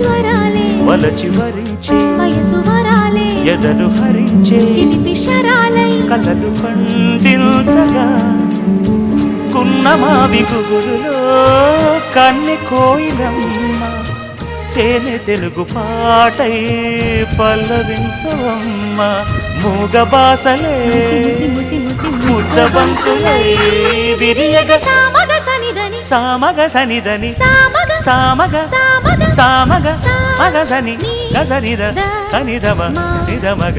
స్వరాలే వలచి వరించే వయసు వరాలే ఎదలు హరించే చిలిపి శరాలై కలలు పండించగా కున్నమావి గుగురులో కన్నె కోయిలమ్మ తేనె తెలుగు పాటై పల్లవించవమ్మ మూగ బాసలే ముద్ద బంతులై విరియగ సామగ సనిదని సామగ సనిదని సామగ సామగ సామగ సామగ మగ సని గసనిద సనిదమ నిదమగ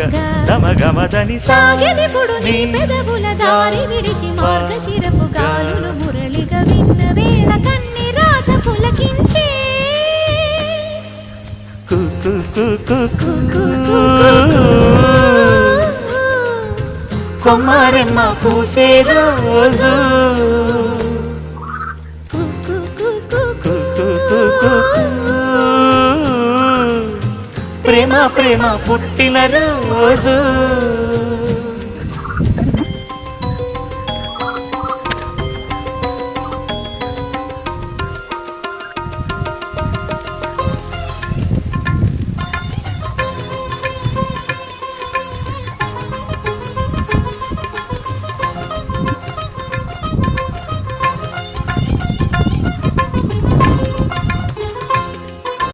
దమగమదని సాగెనిపుడు నీ పెదవుల దారి విడిచి మార్గశిరపు గాలులు మురళిగా విన్న వేళ కన్ని రాత పులకించే కొమ్మారెమ్మ పూసే రోజు ప్రేమ ప్రేమ పుట్టిన రోజు